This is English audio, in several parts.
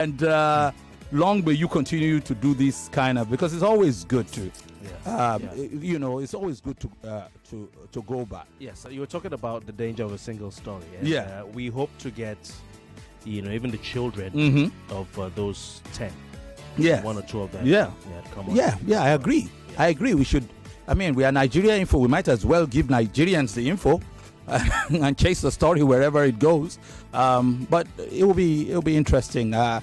And long may you continue to do this kind of, because it's always good to, it's always good to go back. Yes, you were talking about the danger of a single story. And, we hope to get, even the children of those 10. Yeah, one or two of them. Come on. I agree. I agree. We should. I mean, we are Nigeria Info. We might as well give Nigerians the info and chase the story wherever it goes. But it will be interesting. I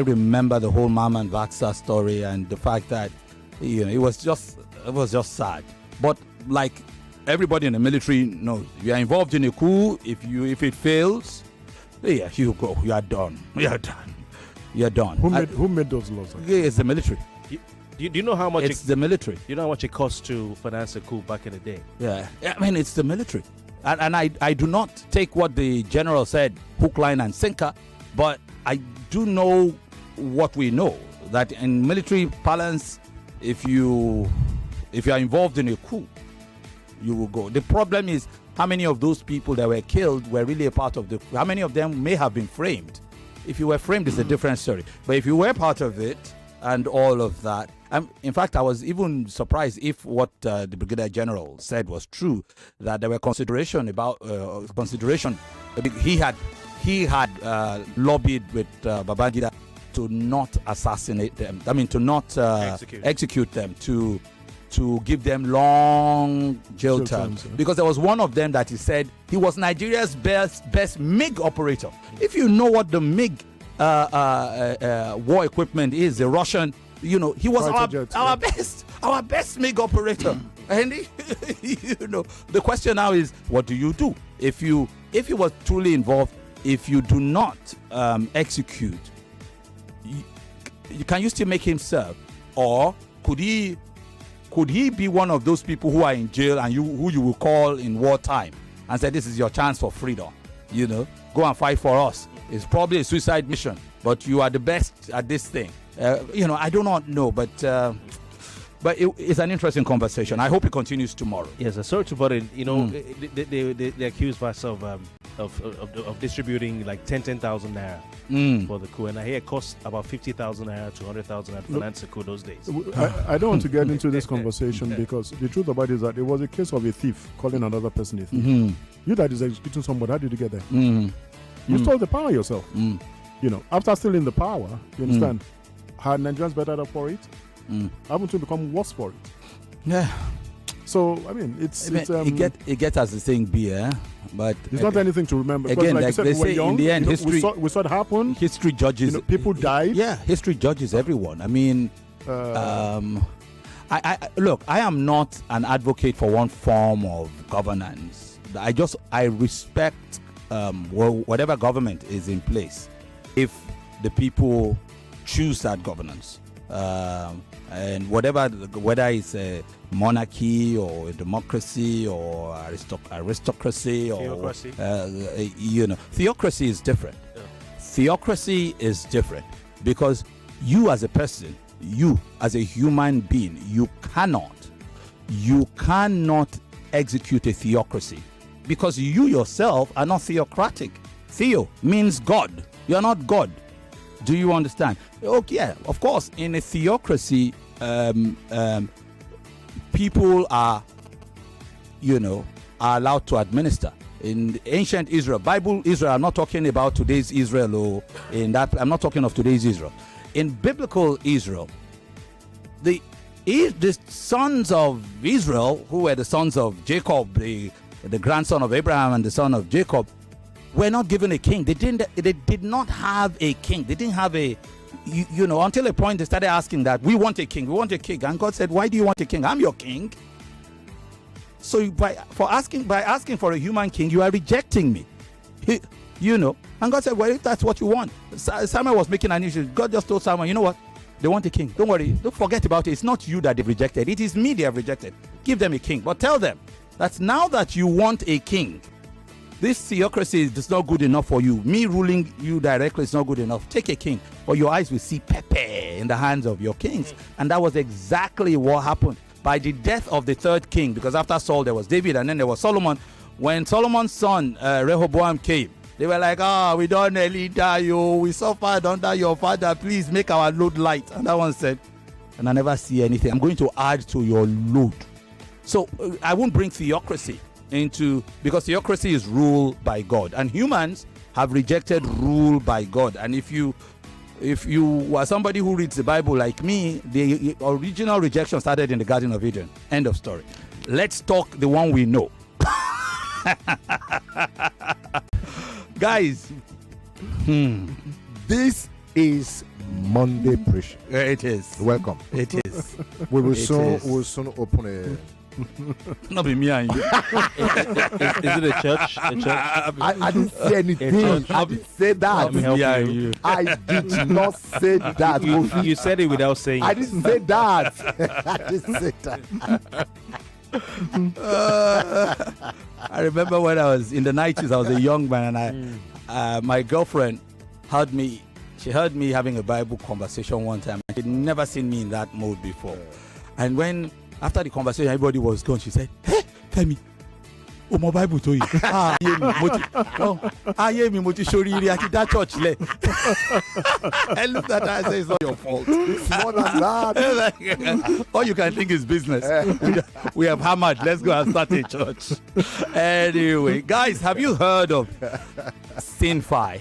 remember the whole Mama and Vaxa story and the fact that it was just sad. But like everybody in the military knows, if you are involved in a coup, if it fails, you go. You are done. You're done. Who made those laws? It's the military. Do you know how much it's the military? You know how much it cost to finance a coup back in the day? Yeah, I mean, it's the military. And I do not take what the general said, hook, line, and sinker, but I do know what we know, that in military parlance, if you are involved in a coup, you will go. The problem is how many of those people that were killed were really a part of the, how many of them may have been framed. If you were framed, it's a different story. But if you were part of it and all of that, in fact, I was even surprised if what the Brigadier General said was true, that there were consideration. He had lobbied with Babangida to not assassinate them. I mean, to not execute them, to give them long jail terms. Because there was one of them that he said he was Nigeria's best MiG operator. If you know what the MiG war equipment is, the Russian, he was our best MiG operator. And the question now is, what do you do if you was truly involved? If you do not execute, can you still make him serve, or could he be one of those people who are in jail and who you will call in wartime and say, this is your chance for freedom, go and fight for us? It's probably a suicide mission, but you are the best at this thing. I do not know, but it's an interesting conversation. I hope it continues tomorrow. Yes, sorry to bother. They accused us of distributing like 10,000 naira for the coup, and I hear it cost about 50,000 naira to 100,000 to finance the coup those days. I don't want to get into this conversation because the truth about it is that it was a case of a thief calling another person a thief. You that is executing somebody, how did you get there? You stole the power yourself. After stealing the power, you understand, had Nigerians better for it? Haven't we become worse for it? Yeah. So I mean, it gets as the saying be, but it's not anything to remember. Again, like they say, in the end, history. We saw it happen. History judges. People died. Yeah, history judges everyone. I mean, look, I am not an advocate for one form of governance. I respect whatever government is in place, if the people choose that governance. And whether it's a monarchy or a democracy or aristocracy or theocracy is different. Theocracy is different because you as a person, you as a human being, you cannot execute a theocracy because you yourself are not theocratic. Theo means God. You are not God. Do you understand? Okay, yeah, of course, in a theocracy, people are allowed to administer. In ancient Israel, Bible Israel, I'm not talking about today's Israel, or I'm not talking of today's Israel. In biblical Israel, the sons of Israel, who were the sons of Jacob, the grandson of Abraham and the son of Jacob, were not given a king. They did not have a king. They didn't have until a point they started asking that, we want a king. And God said, why do you want a king? I'm your king. So by asking for a human king, you are rejecting me. And God said, well, if that's what you want. Samuel was making an issue. God just told Samuel, you know what? They want a king. Don't worry. Don't forget about it. It's not you that they've rejected. It is me they have rejected. Give them a king. But tell them that now that you want a king, this theocracy is not good enough for you. Me ruling you directly is not good enough. Take a king, or your eyes will see pepper in the hands of your kings. And that was exactly what happened by the death of the third king. Because after Saul, there was David, and then there was Solomon. When Solomon's son Rehoboam came, They were like, we don't nearly die, we suffered under your father. Please make our load light. And that one said, and I never see anything. I'm going to add to your load. So I won't bring theocracy into, because theocracy is ruled by God, and humans have rejected rule by God. And if you are somebody who reads the Bible like me, the original rejection started in the Garden of Eden. End of story. Let's talk the one we know. Guys, this is Monday Preach. It is. Welcome. It is. We will soon open a. Not be me and you. Is it a church? A church? I didn't say anything. I didn't say that. You. I did not say that. You said it without saying I it. didn't say that. I didn't say that. I remember when I was in the 90s, I was a young man, and my girlfriend heard me. She heard me having a Bible conversation one time. She'd never seen me in that mode before. And when after the conversation, everybody was gone, she said, "Hey, Femi, my Bible to you. Me moti shori at that church le." I looked at her and said, "It's not your fault. It's more than that." All you can think is business. We have hammered. Let's go and start a church. Anyway, guys, have you heard of Sinfi?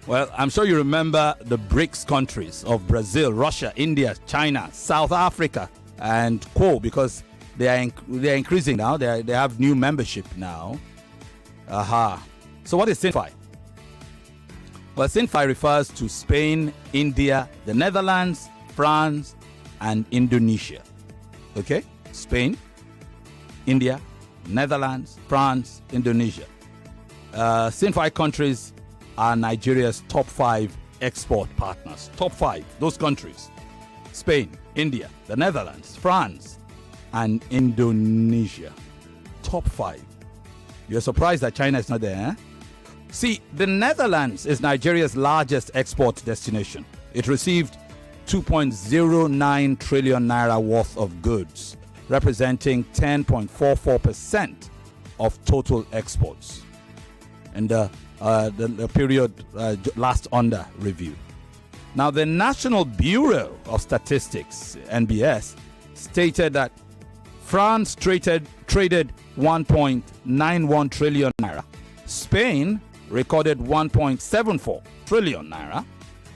Well, I'm sure you remember the BRICS countries of Brazil, Russia, India, China, South Africa, and Co. Because they are increasing now. They have new membership now. So what is Sinfi? Well, Sinfi refers to Spain, India, the Netherlands, France, and Indonesia. Okay? Spain, India, Netherlands, France, Indonesia. Sinfi countries are Nigeria's top 5 export partners. Top 5, those countries: Spain, India, the Netherlands, France, and Indonesia. Top 5. You're surprised that China is not there, eh? See, the Netherlands is Nigeria's largest export destination. It received 2.09 trillion naira worth of goods, representing 10.44% of total exports in the period last under review. Now, the National Bureau of Statistics, NBS, stated that France traded 1.91 trillion naira. Spain recorded 1.74 trillion naira.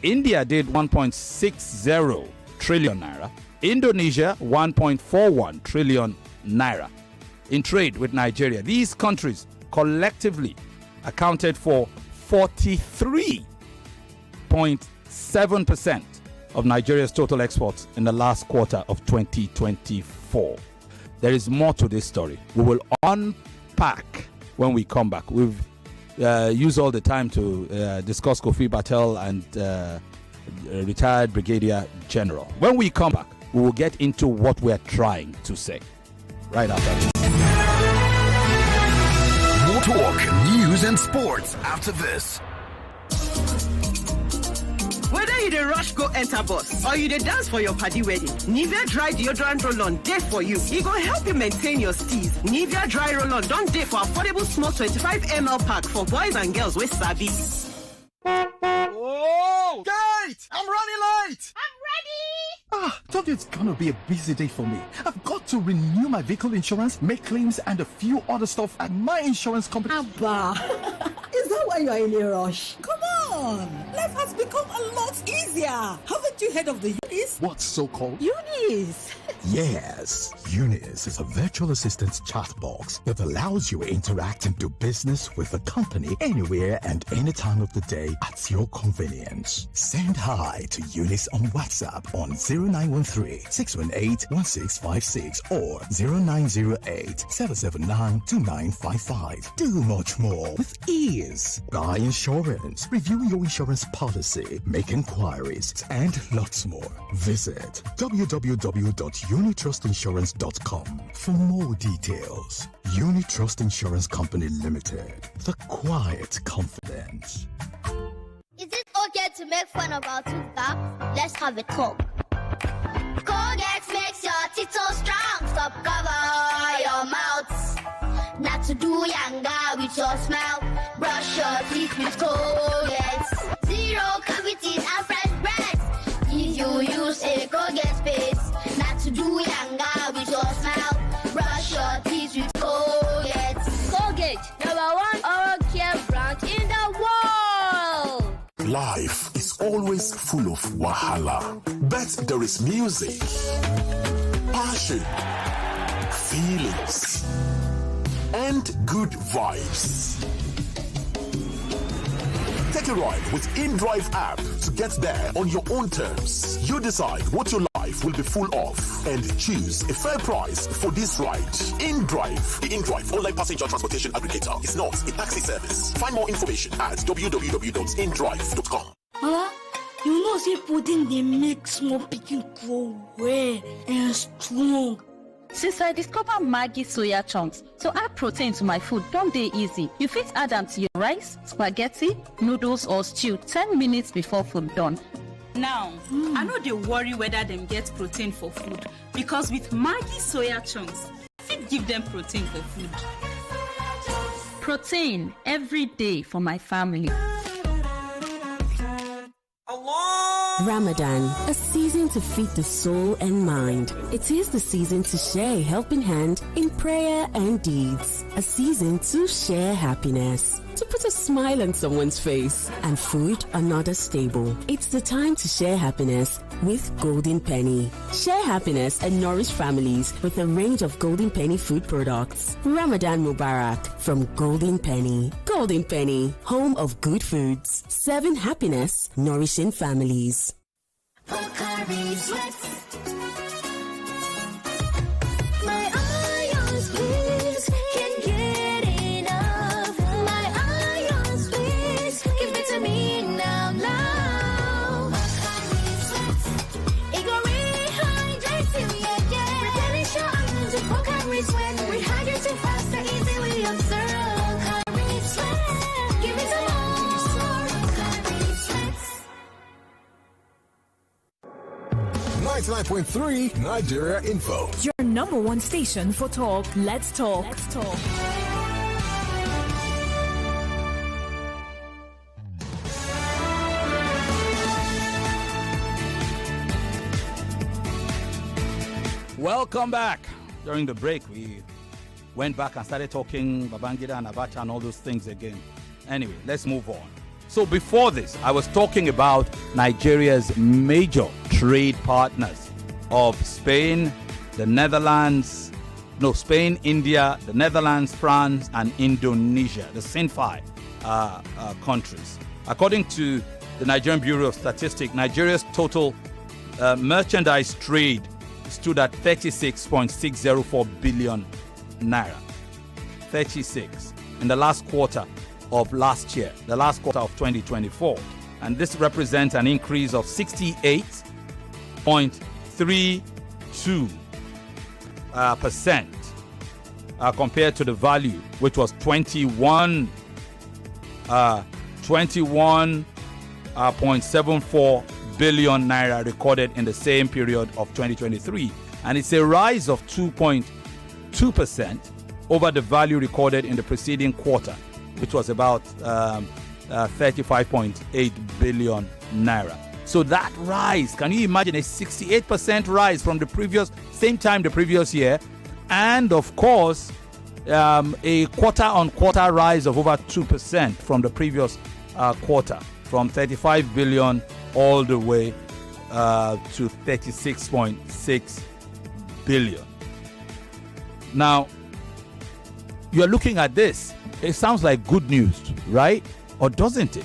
India did 1.60 trillion naira. Indonesia 1.41 trillion naira in trade with Nigeria. These countries collectively accounted for 43.7% of Nigeria's total exports in the last quarter of 2024. There is more to this story. We will unpack when we come back. We've used all the time to discuss Kofi Batel and retired Brigadier General. When we come back, we will get into what we're trying to say. Right after this. More talk, news, and sports after this. Whether you dey rush go enter bus or you dey dance for your party wedding, Nivea Dry Deodorant Roll-On dey for you. E go help you maintain your steeze. Nivea Dry Roll-On don dey for affordable small 25 ml pack for boys and girls wey sabi. Oh, Kate! I'm running late! I'm ready! Told you it's gonna be a busy day for me. I've got to renew my vehicle insurance, make claims, and a few other stuff at my insurance company. Abba, is that why you're in a rush? Come on! Life has become a lot easier. Haven't you heard of the Unis? What's so called? Unis! Yes, Eunice is a virtual assistant chat box that allows you to interact and do business with the company anywhere and any time of the day at your convenience. Send hi to Eunice on WhatsApp on 0913-618-1656 or 0908-779-2955. Do much more with ease. Buy insurance, review your insurance policy, make inquiries, and lots more. Visit www.unitrustinsurance.com for more details. Unitrust Insurance Company Limited. The quiet confidence. Is it okay to make fun of our tooth gap? Let's have a talk. Colgate makes your teeth so strong. Stop cover your mouth. Not to do younger with your smile. Brush your teeth with Colgate. Zero cavities and fresh breath. If you use a Colgate paste. Not to do younger with your smile. Brush your teeth with Colgate. Colgate, #1 oral care brand in the world. Life is always full of wahala, but there is music, passion, feelings, and good vibes. Take a ride with InDrive app to get there on your own terms. You decide what your life will be full of and choose a fair price for this ride. InDrive, the InDrive online passenger transportation aggregator, is not a taxi service. Find more information at www.indrive.com. Mama, you know say pudding they make small pikin grow well and strong. Since I discovered Maggi soya chunks, so add protein to my food, don't they easy. You fit add them to your rice, spaghetti, noodles or stew 10 minutes before food done. Now, I know they worry whether them get protein for food because with Maggi soya chunks, fit give them protein for food. Protein every day for my family. Ramadan, a season to feed the soul and mind. It is the season to share a helping hand in prayer and deeds. A season to share happiness, to put a smile on someone's face, and food another stable. It's the time to share happiness with Golden Penny. Share happiness and nourish families with a range of Golden Penny food products. Ramadan Mubarak from Golden Penny. Golden Penny, home of good foods. Serving happiness, nourishing families. My ions, please, can't get enough. My ions, please, give it to me now. It go rehydrate you, yeah. Replenish your ions with Pocari Sweat. Rehydrate you faster, easy we observe. Pocari Sweat, give it to more. Pocari Sweat. 99.3 Nigeria Info. Your number one station for talk. Let's talk. Let's talk. Welcome back. During the break, we went back and started talking Babangida and Abacha and all those things again. Anyway, let's move on. So before this, I was talking about Nigeria's major trade partners of Spain, the Netherlands, Spain, India, the Netherlands, France, and Indonesia, the CINFI countries. According to the Nigerian Bureau of Statistics, Nigeria's total merchandise trade stood at 36.604 billion naira. 36 in the last quarter of last year, the last quarter of 2024. And this represents an increase of 68.32% compared to the value, which was 21.74 billion naira recorded in the same period of 2023. And it's a rise of 2.2% over the value recorded in the preceding quarter, which was about 35.8 billion naira. So that rise, can you imagine a 68% rise from the same time the previous year, and of course a quarter-on-quarter rise of over 2% from the previous quarter, from 35 billion all the way to 36.6 billion. Now, you're looking at this. It sounds like good news, right? Or doesn't it?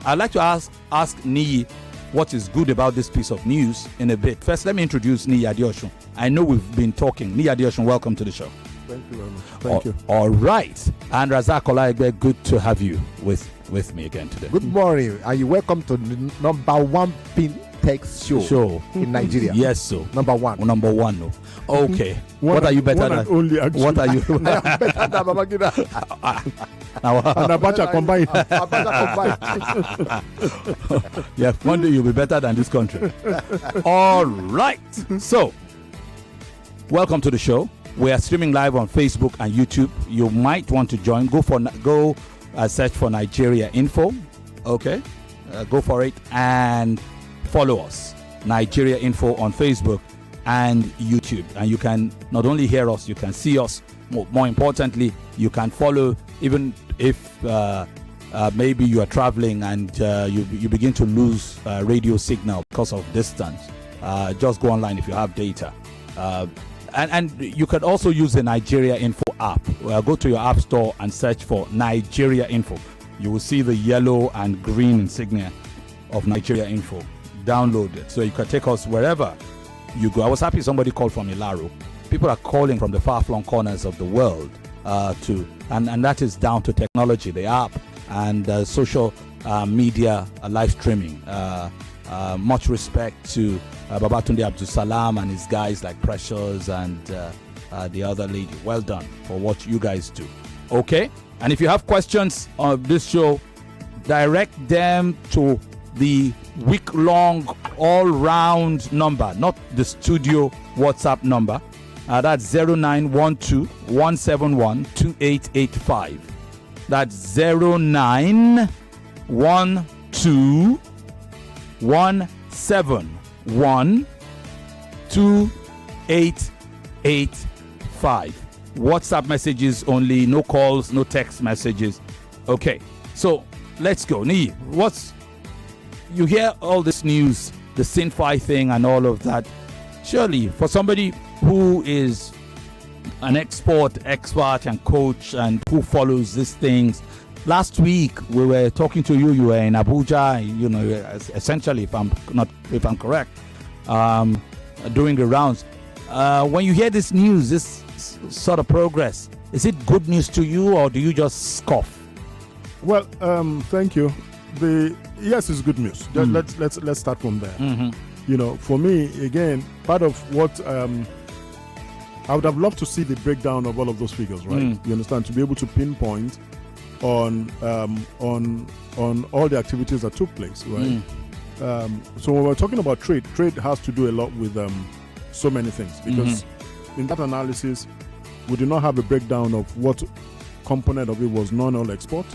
I'd like to ask Niyi what is good about this piece of news in a bit. First, let me introduce Niyi Adeosun. I know we've been talking. Niyi Adeosun, welcome to the show. Thank you very much. Thank you. All right. And Razak Olaigbe, good to have you with me again today. Good morning. Are you welcome to the number one Fintex show in Nigeria? Yes, so. Number one. Number one, no. Okay. What are you better than? Only actually. What are you? I am better than Babangida. And Abacha combined. Yeah, one day you'll be better than this country. All right. So, welcome to the show. We are streaming live on Facebook and YouTube. You might want to join. Go search for Nigeria Info. Okay, go for it and follow us, Nigeria Info, on Facebook and YouTube. And you can not only hear us, you can see us. More importantly, you can follow, even if maybe you are traveling and you begin to lose radio signal because of distance. Just go online if you have data. And you can also use the Nigeria Info app. Go to your app store and search for Nigeria Info. You will see the yellow and green insignia of Nigeria Info. Download it so you can take us wherever you go. I was happy somebody called from Ilaro. People are calling from the far-flung corners of the world and that is down to technology, the app, and social media live streaming. Much respect to Babatunde Abdulsalam and his guys like Precious and the other lady. Well done for what you guys do. Okay? And if you have questions on this show, direct them to the week-long all-round number, not the studio WhatsApp number. That's 0912-171-2885. That's 0912-171-2885. WhatsApp messages only, no calls, no text messages. Okay, so let's go. Nii, you hear all this news, the Sinfi thing and all of that. Surely, for somebody who is an export expert and coach and who follows these things, last week we were talking to you. You were in Abuja, essentially, if I'm correct, doing the rounds. When you hear this news, this sort of progress, is it good news to you, or do you just scoff? Well, thank you. Yes, it's good news. Let's start from there. Mm-hmm. For me, again, part of what I would have loved to see the breakdown of all of those figures, right? You understand, to be able to pinpoint on all the activities that took place, right? So when we're talking about trade has to do a lot with so many things, because in that analysis, we do not have a breakdown of what component of it was non-oil export,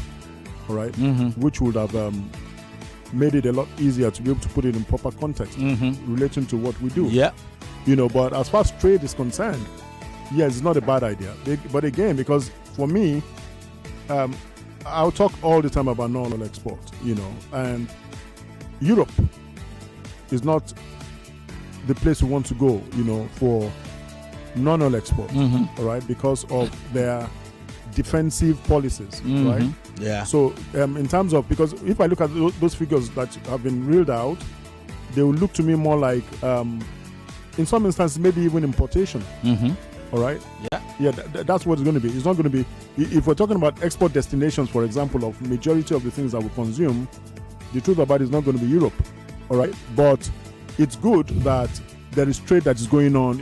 all right? Which would have made it a lot easier to be able to put it in proper context relating to what we do. Yeah. But as far as trade is concerned, yes, it's not a bad idea. But again, because for me, I'll talk all the time about non-oil export, and Europe is not the place we want to go, for non-oil export, all right, because of their defensive policies, right? Yeah. So in terms of, because if I look at those figures that have been reeled out, they will look to me more like, in some instances, maybe even importation. All right? Yeah. That's what it's going to be. It's not going to be, if we're talking about export destinations, for example, of majority of the things that we consume, the truth about it is not going to be Europe. All right? But it's good that there is trade that is going on,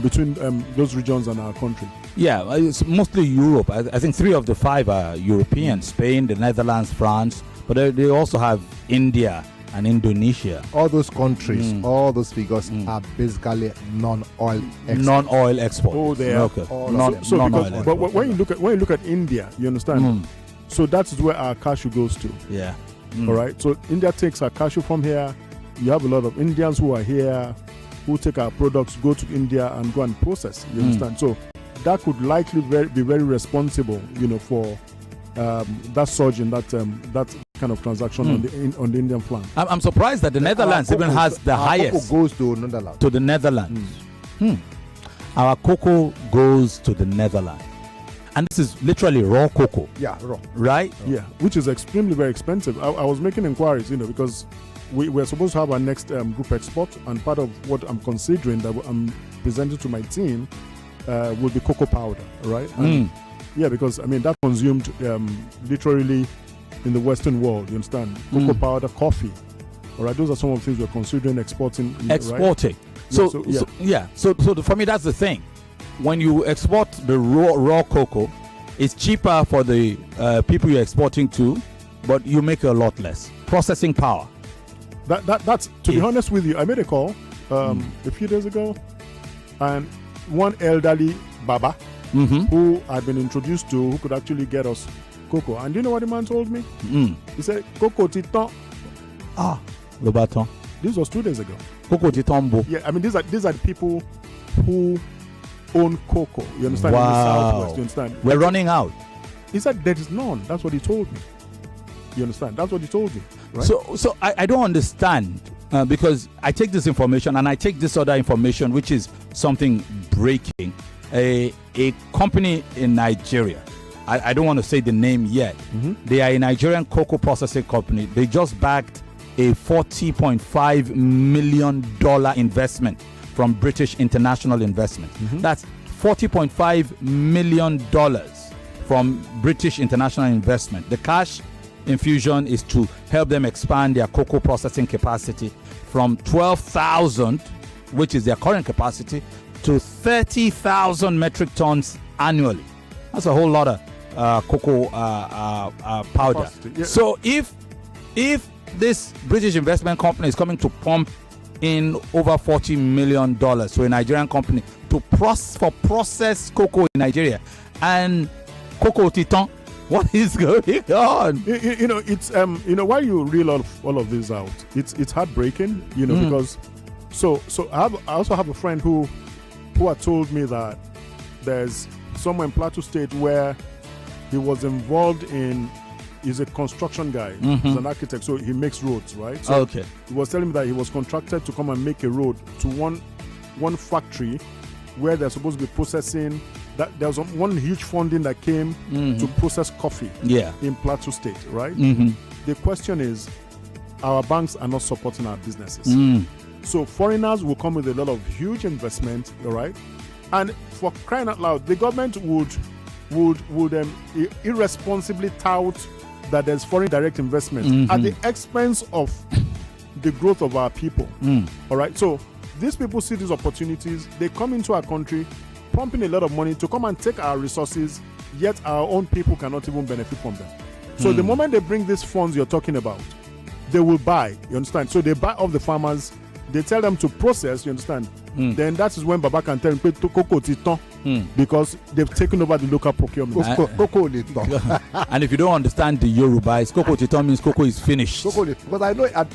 between those regions and our country. Yeah, it's mostly Europe. I think 3 of the 5 are European: Spain, the Netherlands, France, but they also have India and Indonesia. All those countries, all those figures are basically non-oil export. Non-oil export. Oh, they are. Okay. Non-oil. But when you look at India, you understand. So that is where our cashew goes to. Yeah. All right. So India takes our cashew from here. You have a lot of Indians who are here, who take our products, go to India and go and process. You understand. So that could likely be very responsible, for that surge in that kind of transaction on the Indian flank. I'm surprised that the Netherlands even has the highest. Cocoa goes to Netherlands. To the Netherlands. Our cocoa goes to the Netherlands, and this is literally raw cocoa. Yeah, raw. Right? Yeah, which is extremely very expensive. I was making inquiries, because we're supposed to have our next group export, and part of what I'm considering that I'm presenting to my team will be cocoa powder, right? Yeah, because that consumed literally in the Western world. You understand? Cocoa powder, coffee. All right, those are some of the things we're considering exporting. Exporting. Right? So for me, that's the thing. When you export the raw cocoa, it's cheaper for the people you're exporting to, but you make a lot less processing power. That's to be honest with you. I made a call a few days ago, and one elderly Baba who had been introduced to, who could actually get us cocoa. And do you know what the man told me? He said, Cocoa Titon. Le bâton. This was 2 days ago. Cocoa Titombo. Yeah, I mean, these are the people who own cocoa. You understand? Wow. In the Southwest, you understand? We're running out. He said there is none. That's what he told me. You understand? That's what he told me. Right? So I don't understand because I take this information and I take this other information, which is something breaking. A company in Nigeria, I don't want to say the name yet. They are a Nigerian cocoa processing company. They just backed a $40.5 million investment from British International Investment. That's $40.5 million from British International Investment. The cash infusion is to help them expand their cocoa processing capacity from 12,000, which is their current capacity, to 30,000 metric tons annually. That's a whole lot of cocoa powder. Yeah. So if this British investment company is coming to pump in over $40 million to a Nigerian company to process cocoa in Nigeria, and Cocoa Titon, what is going on? You know, it's while you reel all of this out, it's heartbreaking, because so I also have a friend who had told me that there's somewhere in Plateau State where he was involved in. He's a construction guy. He's an architect, so he makes roads, right? So Okay. He was telling me that he was contracted to come and make a road to one factory where they're supposed to be processing. That there was one huge funding that came to process coffee. In Plateau State, right? The question is, our banks are not supporting our businesses. So foreigners will come with a lot of huge investment, all right? And for crying out loud, the government would irresponsibly tout that there's foreign direct investment at the expense of the growth of our people. All right. So these people see these opportunities. They come into our country, pumping a lot of money to come and take our resources, yet our own people cannot even benefit from them. So the moment they bring these funds you're talking about, they will buy. You understand? So they buy off the farmers. They tell them to process. You understand? Then that is when Baba can tell them Cocoa Titon because they've taken over the local procurement. Cocoa Titon. And if you don't understand the Yoruba, Cocoa Titon means cocoa is finished. Cocoa, because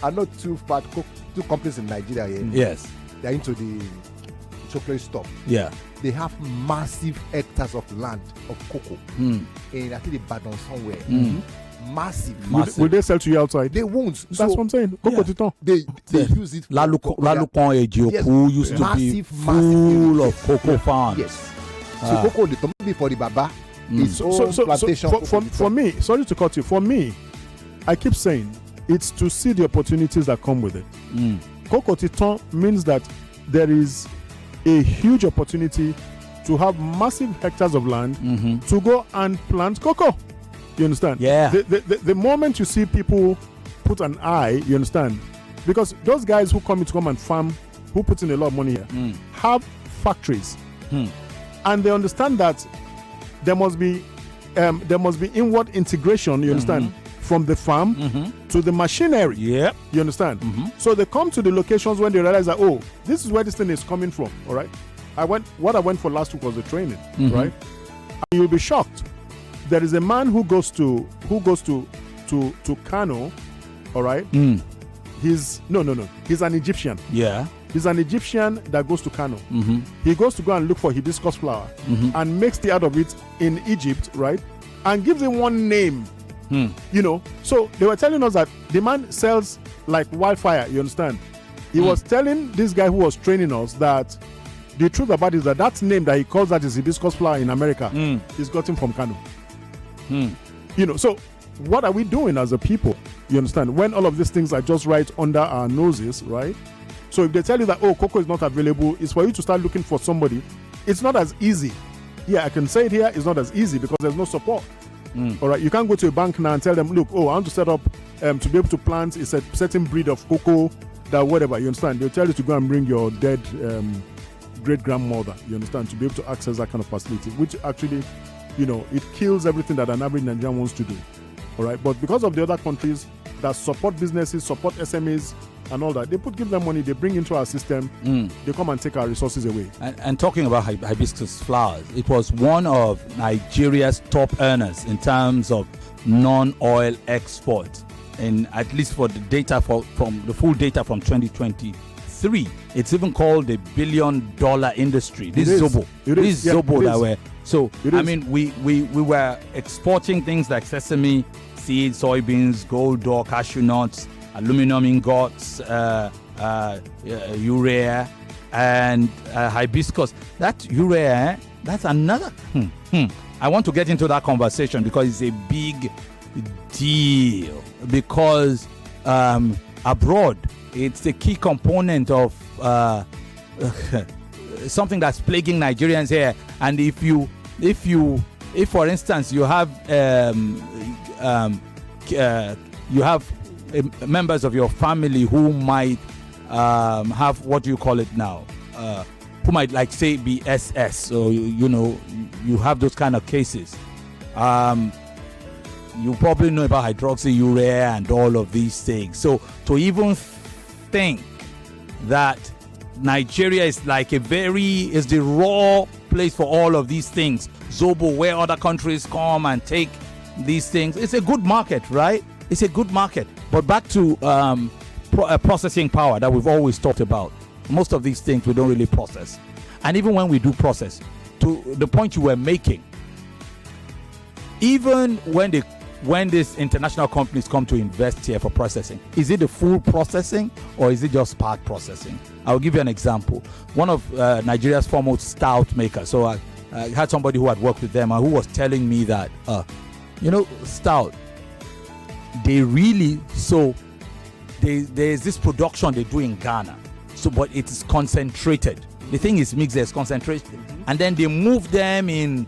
I know two companies in Nigeria here. Yes. They're into the chocolate stuff. Yeah. They have massive hectares of land of cocoa in I think Ibadan somewhere. Massive. Will they sell to you outside? They won't. That's what I'm saying. Cocoa Titon. They use it. Lalukon Ejioku used to be full of cocoa farms. Yes. So cocoa Titon maybe for the Baba. It's plantation. For me, sorry to cut you. For me, I keep saying it's to see the opportunities that come with it. Cocoa Titon means that there is a huge opportunity to have massive hectares of land to go and plant cocoa. You understand? Yeah. The moment you see people put an eye, you understand? Because those guys who come and farm, who put in a lot of money here, have factories. And they understand that there must be inward integration, you understand, from the farm to the machinery. Yeah. You understand? So they come to the locations when they realize that, oh, this is where this thing is coming from. All right. What I went for last week was the training, right? And you'll be shocked. There is a man who goes to Kano, all right? He's an Egyptian. Yeah. He's an Egyptian that goes to Kano. He goes to go and look for hibiscus flower and makes the out of it in Egypt, right? And gives it one name. So they were telling us that the man sells like wildfire, you understand? He was telling this guy who was training us that the truth about it is that name that he calls that is hibiscus flower in America is gotten from Kano. So what are we doing as a people? You understand? When all of these things are just right under our noses, right? So if they tell you that, oh, cocoa is not available, it's for you to start looking for somebody. It's not as easy. Yeah, I can say it here, it's not as easy because there's no support. All right, you can't go to a bank now and tell them, look, I want to set up to be able to plant a certain breed of cocoa, that whatever, you understand? They'll tell you to go and bring your dead great-grandmother, you understand, to be able to access that kind of facility, which actually, it kills everything that an average Nigerian wants to do. All right. But because of the other countries that support businesses, support SMEs, and all that. They give them money, they bring into our system, they come and take our resources away. And talking about hibiscus flowers, it was one of Nigeria's top earners in terms of non-oil export, and at least for the data from the full data from 2023. It's even called a $1 billion industry. This is Zobo. This is Zobo that were. So I mean, we were exporting things like sesame seeds, soybeans, gold door, cashew nuts, aluminum ingots, urea, and hibiscus. That urea, that's another. I want to get into that conversation because it's a big deal. Because abroad, it's a key component of something that's plaguing Nigerians here. And if for instance you have members of your family who might have, what do you call it now, who might, like, say, be SS, or you have those kind of cases, you probably know about hydroxyurea and all of these things. So to even think that Nigeria is like is the raw place for all of these things, Zobo, where other countries come and take these things, it's a good market, right? It's a good market. But back to processing power that we've always talked about. Most of these things we don't really process. And even when we do process, to the point you were making, even when these international companies come to invest here for processing, is it the full processing or is it just part processing? I'll give you an example. One of Nigeria's foremost stout makers. So I had somebody who had worked with them and who was telling me that, stout, they really, there's this production they do in Ghana. So, but it is concentrated. The thing is mixed, there's concentration. And then they move them in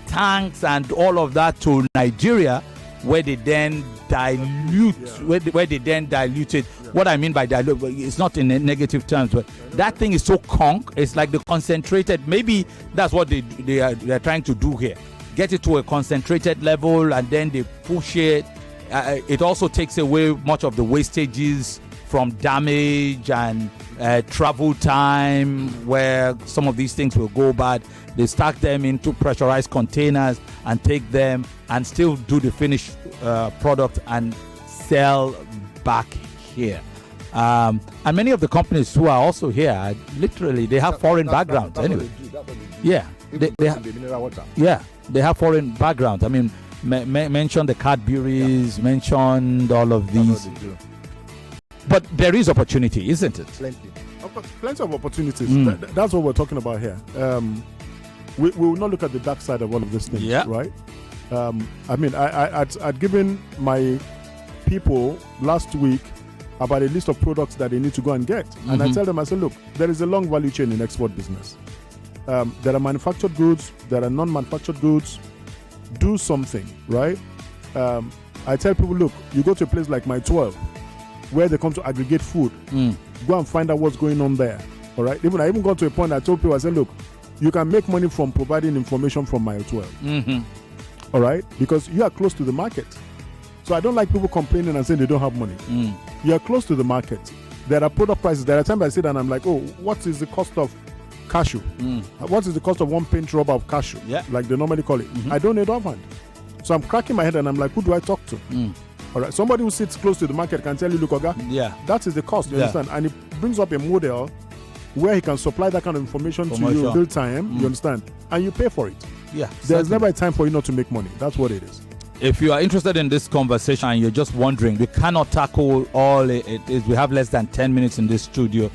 tanks and all of that to Nigeria, where they then dilute, where they then dilute it. What I mean by dilute, it's not in negative terms, but that thing is so conk. It's like the concentrated. Maybe that's what they're trying to do here. Get it to a concentrated level, and then they push it. It also takes away much of the wastages from damage and travel time, where some of these things will go bad. They stack them into pressurized containers and take them and still do the finished product and sell back here. And many of the companies who are also here, literally, they have foreign backgrounds anyway. Yeah, they have foreign backgrounds. I mean, mention the Cadbury's, mentioned all of these. But there is opportunity, isn't it? Plenty of opportunities. That's what we're talking about here. We will not look at the dark side of all of these things, right? I mean, I'd given my people last week about a list of products that they need to go and get. And I tell them, I said, look, there is a long value chain in export business. There are manufactured goods, there are non-manufactured goods. Do something, right? I tell people, look, you go to a place like My 12, where they come to aggregate food. Go and find out what's going on there. All right. I even got to a point I told people, I said, look, you can make money from providing information from My 12. All right, because you are close to the market. So I don't like people complaining and saying they don't have money. You are close to the market. There are product prices. There are times I sit and I'm like, oh, what is the cost of cashew? What is the cost of one paint rubber of cashew? Like they normally call it. I don't need offhand. So I'm cracking my head and I'm like, who do I talk to? All right, somebody who sits close to the market can tell you, look, Oga, that is the cost, you understand? And it brings up a model where he can supply that kind of information to you real time, you understand? And you pay for it. There's never a time for you not to make money. That's what it is. If you are interested in this conversation and you're just wondering, we cannot tackle all it is. We have less than 10 minutes in this studio.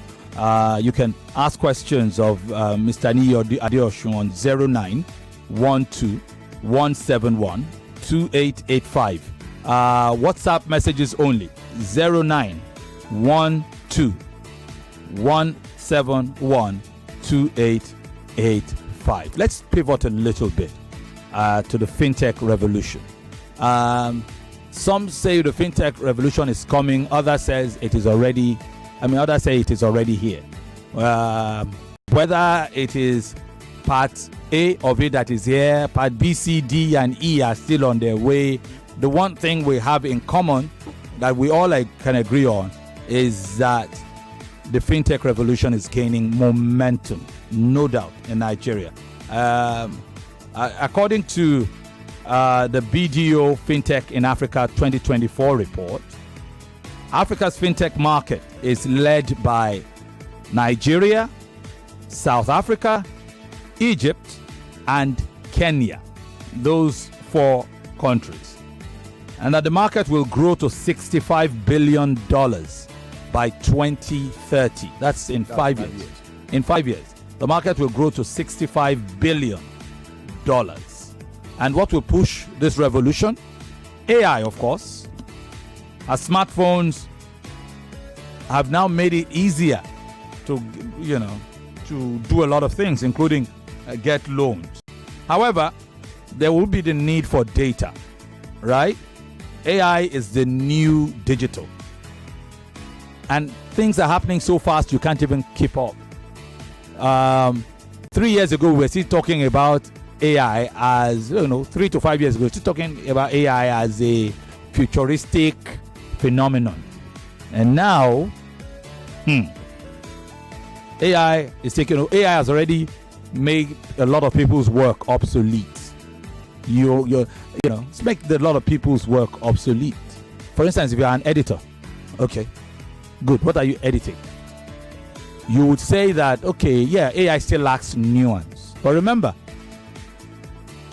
You can ask questions of Mr. Niyo Adeosun on 0912-171-2885. WhatsApp messages only 0912-171-2885. Let's pivot a little bit to the fintech revolution. Some say the fintech revolution is coming. Others says it is already. Others say it is already here. Whether it is part A of it that is here, part B, C, D, and E are still on their way. The one thing we have in common that we all can agree on is that the fintech revolution is gaining momentum, no doubt, in Nigeria. According to the BDO Fintech in Africa 2024 report, Africa's fintech market is led by Nigeria, South Africa, Egypt, and Kenya. Those 4 countries. And that the market will grow to $65 billion by 2030. That's in 5 years. In 5 years, the market will grow to $65 billion. And what will push this revolution? AI, of course. As smartphones have now made it easier to, to do a lot of things, including get loans. However, there will be the need for data, right? AI is the new digital. And things are happening so fast you can't even keep up. 3 years ago, we were still talking about AI as, 3 to 5 years ago, still talking about AI as a futuristic phenomenon. And now, AI is taking, AI has already made a lot of people's work obsolete. It's made a lot of people's work obsolete. For instance, if you're an editor, okay, good, what are you editing? You would say that, okay, yeah, AI still lacks nuance. But remember,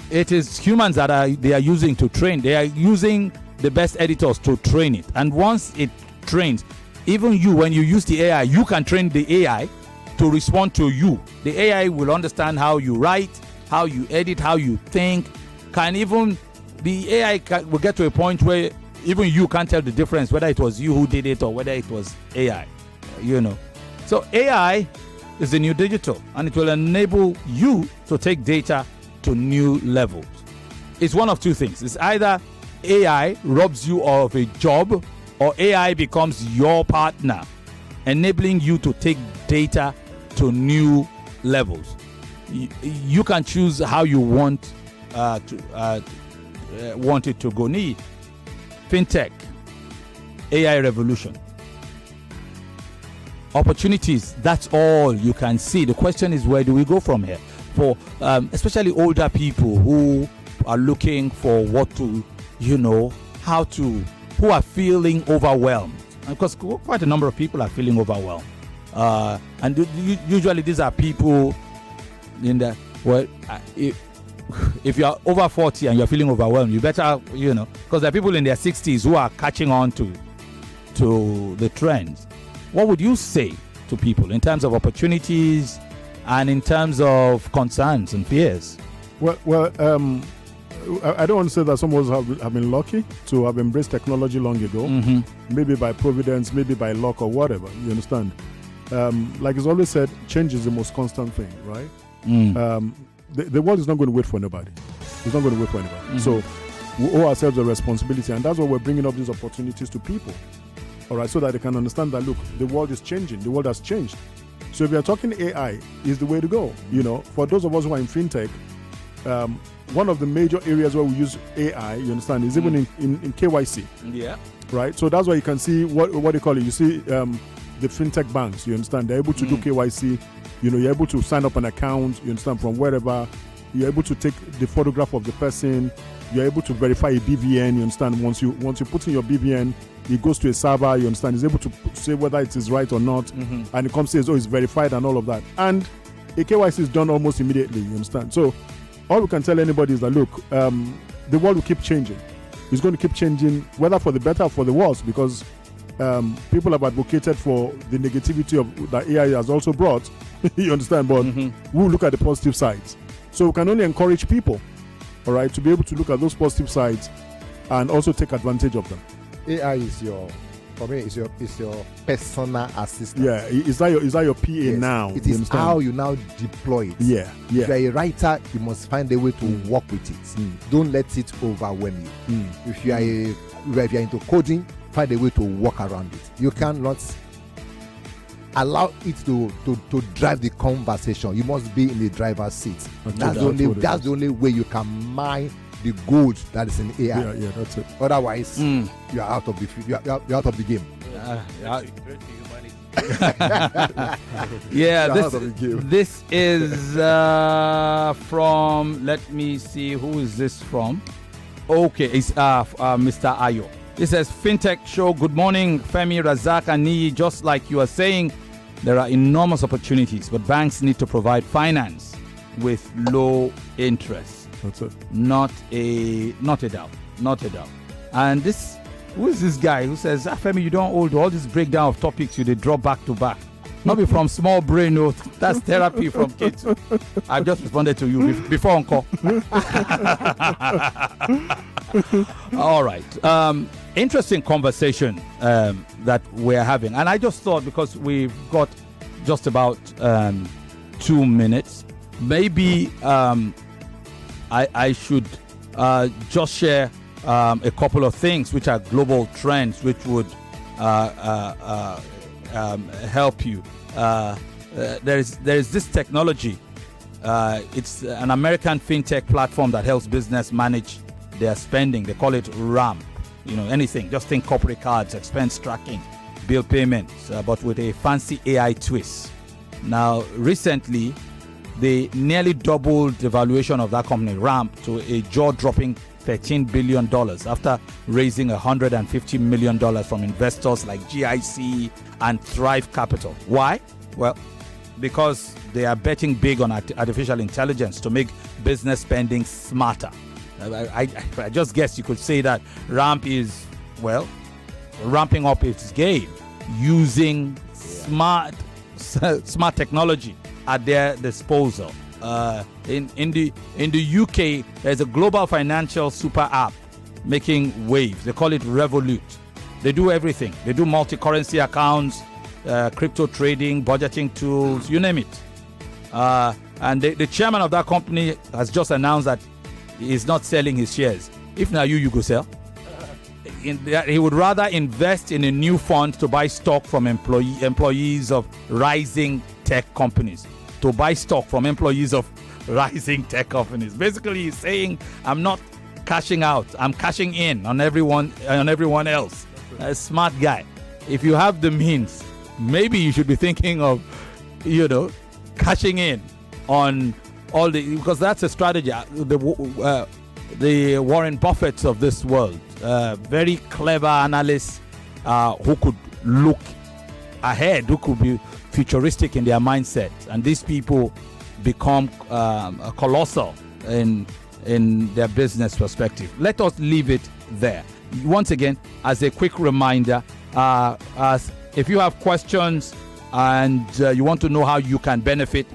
it is humans that they are using to train. They are using the best editors to train it. And once it trains, even you, when you use the AI, you can train the AI to respond to you. The AI will understand how you write, how you edit, how you think. The AI will get to a point where even you can't tell the difference whether it was you who did it or whether it was AI. So AI is the new digital, and it will enable you to take data to new levels. It's one of two things. It's either AI robs you of a job, or AI becomes your partner, enabling you to take data to new levels. You can choose how you want it to go. Fintech, AI revolution, opportunities. That's all you can see. The question is, where do we go from here? For especially older people who are looking for what to, who are feeling overwhelmed. Because quite a number of people are feeling overwhelmed. And usually these are people if you're over 40 and you're feeling overwhelmed, you better, because there are people in their 60s who are catching on to the trends. What would you say to people in terms of opportunities and in terms of concerns and fears? Well, I don't want to say that some of us have been lucky to have embraced technology long ago, maybe by providence, maybe by luck or whatever, you understand? Like it's always said, change is the most constant thing, right? The world is not going to wait for anybody. It's not going to wait for anybody. So we owe ourselves a responsibility, and that's why we're bringing up these opportunities to people, all right, so that they can understand that, look, the world is changing. The world has changed. So if you're talking AI, is the way to go. For those of us who are in fintech, one of the major areas where we use AI, you understand, is even in KYC. Yeah. Right? So that's why you can see what do you call it? You see the fintech banks, you understand, they're able to do KYC. You're able to sign up an account, you understand, from wherever. You're able to take the photograph of the person. You're able to verify a BVN, you understand. Once you put in your BVN, it goes to a server, you understand. It's able to say whether it is right or not. And it comes says, it's verified and all of that. And a KYC is done almost immediately, you understand. So all we can tell anybody is that, look, the world will keep changing. It's going to keep changing, whether for the better or for the worse, because people have advocated for the negativity of that AI has also brought. You understand? But we'll look at the positive sides. So we can only encourage people, all right, to be able to look at those positive sides and also take advantage of them. AI is your personal assistant. Yeah, is that your PA now? It is how you now deploy it. Yeah. If you're a writer, you must find a way to work with it. Don't let it overwhelm you. If you're into coding, find a way to work around it. You cannot allow it to drive the conversation. You must be in the driver's seat. That's the only way you can mine the gold that is in AI. Yeah, that's it. Otherwise, you're out of the game. Yeah, this is from, let me see, who is this from? Okay, it's Mr. Ayo. It says, Fintex show, good morning, Femi, Razak, and Nii. Just like you are saying, there are enormous opportunities, but banks need to provide finance with low interest. That's it. Not a doubt. And this, who is this guy who says, Femi, you don't hold all this breakdown of topics, you they drop back to back. Not be from small brain, no. That's therapy from kids. I've just responded to you before encore. All right. Interesting conversation that we're having. And I just thought, because we've got just about 2 minutes, maybe I should just share a couple of things which are global trends which would help you. There is this technology. It's an American fintech platform that helps business manage their spending. They call it RAMP. Anything. Just think corporate cards, expense tracking, bill payments, but with a fancy AI twist. Now, recently, they nearly doubled the valuation of that company, RAMP, to a jaw-dropping $13 billion after raising $150 million from investors like GIC and Thrive Capital. Why? Well, because they are betting big on artificial intelligence to make business spending smarter. I just guess you could say that RAMP is, ramping up its game using smart technology at their disposal. In the UK, there's a global financial super app making waves. They call it Revolut. They do everything. They do multi-currency accounts, crypto trading, budgeting tools, you name it. And the chairman of that company has just announced that he is not selling his shares. If now you go sell. He would rather invest in a new fund to buy stock from employees of rising tech companies. To buy stock from employees of rising tech companies. Basically, he's saying, I'm not cashing out. I'm cashing in on everyone else. A smart guy. If you have the means, maybe you should be thinking of, cashing in on all because that's a strategy. The Warren Buffetts of this world, very clever analysts who could look ahead, who could be futuristic in their mindset, and these people become colossal in their business perspective. Let us leave it there. Once again, as a quick reminder, as if you have questions and you want to know how you can benefit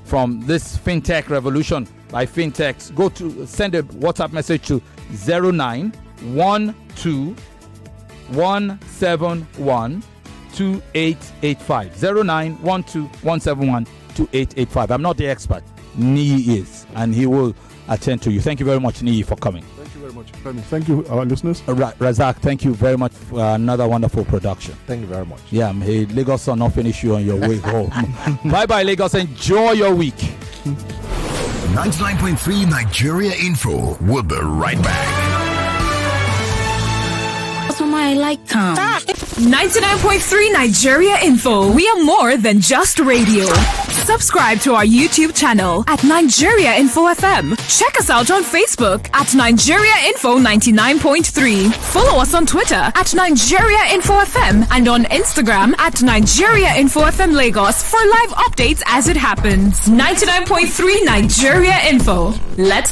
from this fintech revolution by Fintex, send a WhatsApp message to 0912-171-2885. 0912-171-2885. I'm not the expert. Nii is, and he will attend to you. Thank you very much, Nii, for coming. Thank you very much, Femi. Thank you, our listeners. Razak, thank you very much for another wonderful production. Thank you very much. Yeah, hey, Lagos son, not finish you on your way home. Bye-bye, Lagos. Enjoy your week. 99.3 Nigeria Info. We'll be right back. I like Tom. 99.3 Nigeria Info. We are more than just radio. Subscribe to our YouTube channel at Nigeria Info FM. Check us out on Facebook at Nigeria Info 99.3. Follow us on Twitter at Nigeria Info FM and on Instagram at Nigeria Info FM Lagos for live updates as it happens. 99.3 Nigeria Info. Let's